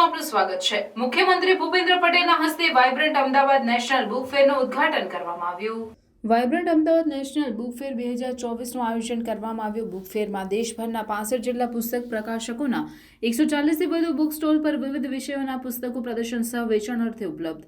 ન્યૂઝમાં આપનું સ્વાગત છે। મુખ્યમંત્રી ભૂપેન્દ્ર પટેલના હસ્તે વાઇબ્રન્ટ અમદાવાદ નેશનલ બુક ફેરનું ઉદ્ઘાટન કરવામાં આવ્યું। Vibrant Ahmedabad national book fair 2024નું આયોજન કરવામાં આવ્યું। બુક ફેરમાં દેશભરના 65 જેટલા પુસ્તક પ્રકાશકોના 140થી વધુ બુક સ્ટોલ પર વિવિધ વિષયોના પુસ્તકો પ્રદર્શન સહ વેચાણ અર્થે ઉપલબ્ધ।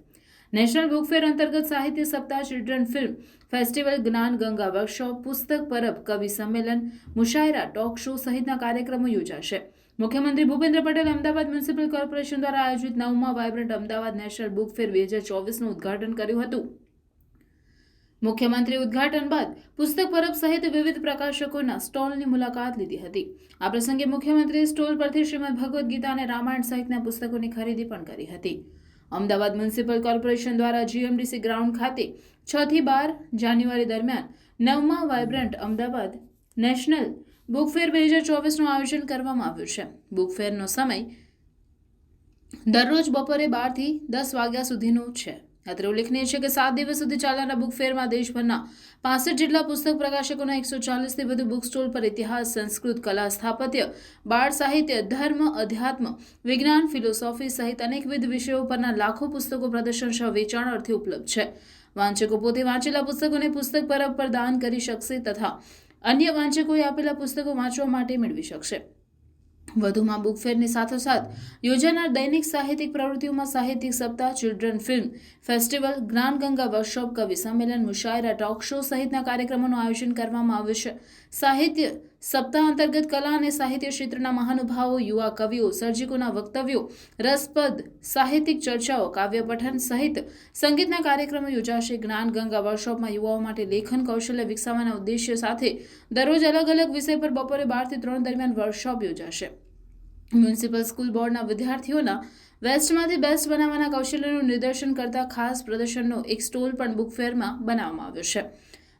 નેશનલ બુક ફેર અંતર્ગત સાહિત્ય સપ્તાહ, ચિલ્ડ્રન ફિલ્મ ફેસ્ટિવલ, જ્ઞાન ગંગા વર્કશોપ, પુસ્તક પરબ, કવિ સંમેલન, મુશાયરા, ટોક શો સહિતના કાર્યક્રમો યોજાશે। મુખ્યમંત્રી ભૂપેન્દ્ર પટેલ અમદાવાદ મ્યુનિસિપલ કોર્પોરેશન દ્વારા આયોજિત 9મા vibrant Ahmedabad national book fair 2024નું ઉદ્ઘાટન કર્યું હતું। મુખ્યમંત્રી ઉદ્ઘાટન બાદ પુસ્તક પરબ સહિત વિવિધ પ્રકાશકોના સ્ટોલની મુલાકાત લીધી હતી। આ પ્રસંગે મુખ્યમંત્રીએ સ્ટોલ પરથી શ્રીમદ ભગવદ્ ગીતા અને રામાયણ સહિતના પુસ્તકોની ખરીદી પણ કરી હતી। અમદાવાદ મ્યુનિસિપલ કોર્પોરેશન દ્વારા જીએમડીસી ગ્રાઉન્ડ ખાતે 6 થી 12 જાન્યુઆરી દરમિયાન 9મા vibrant Ahmedabad national book fair 2024નું આયોજન કરવામાં આવ્યું છે। બુક ફેરનો સમય દરરોજ બપોરે 12 થી 10 વાગ્યા સુધીનો છે। અત્રે ઉલ્લેખનીય છે કે 7 દિવસ સુધી ચાલનારા બુક ફેરમાં દેશભરના 65 જેટલા પુસ્તક પ્રકાશકોના 140થી વધુ બુક સ્ટોલ પર ઇતિહાસ, સંસ્કૃત, કલા, સ્થાપત્ય, બાળ સાહિત્ય, ધર્મ, અધ્યાત્મ, વિજ્ઞાન, ફિલોસોફી સહિત અનેકવિધ વિષયો પરના લાખો પુસ્તકો પ્રદર્શન સહ વેચાણ અર્થે ઉપલબ્ધ છે। વાંચકો પોતે વાંચેલા પુસ્તકોને પુસ્તક પરબ પર દાન કરી શકશે તથા અન્ય વાંચકોએ આપેલા પુસ્તકો વાંચવા માટે મેળવી શકશે। વધુમાં બુક ફેરની સાથોસાથ યોજાનાર દૈનિક સાહિત્યિક પ્રવૃત્તિઓમાં સાહિત્યિક સપ્તાહ, ચિલ્ડ્રન ફિલ્મ ફેસ્ટિવલ, જ્ઞાન ગંગા વર્કશોપ, કવિ સંમેલન, મુશાયરા, ટોક શો સહિતના કાર્યક્રમોનું આયોજન કરવામાં આવ્યું છે। સાહિત્ય સપ્તાહ અંતર્ગત કલા અને સાહિત્ય ક્ષેત્રના મહાનુભાવો, યુવા કવિઓ, સર્જકોના વક્તવ્યો, રસપ્રદ સાહિત્યિક ચર્ચાઓ, કાવ્ય પઠન સહિત સંગીતના કાર્યક્રમો યોજાશે। જ્ઞાન ગંગા વર્કશોપમાં યુવાઓ માટે લેખન કૌશલ્ય વિકસાવવાના ઉદ્દેશ્ય સાથે દરરોજ અલગ અલગ વિષય પર બપોરે 12 થી 3 દરમિયાન વર્કશોપ યોજાશે। મ્યુનિસિપલ સ્કૂલ બોર્ડના વિદ્યાર્થીઓના વેસ્ટમાંથી બેસ્ટ બનાવવાના કૌશલ્યનું નિદર્શન કરતા ખાસ પ્રદર્શનનો એક સ્ટોલ પણ બુક ફેરમાં બનાવવામાં આવ્યો છે।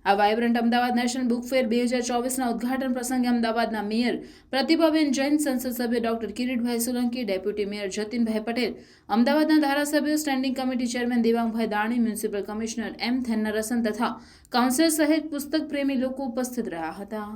આ vibrant Ahmedabad national book fair 2024ના ઉદ્ઘાટન પ્રસંગે અમદાવાદના મેયર પ્રતિભાબેન જૈન, સંસદ સભ્ય doctor Kiritbhai Solanki, deputy mayor Jatinbhai Patel, અમદાવાદના ધારાસભ્યો, standing committee chairman Devangbhai Dani, municipal commissioner M Thennarasan તથા કાઉન્સિલર સહિત પુસ્તક પ્રેમી લોકો ઉપસ્થિત રહ્યા હતા।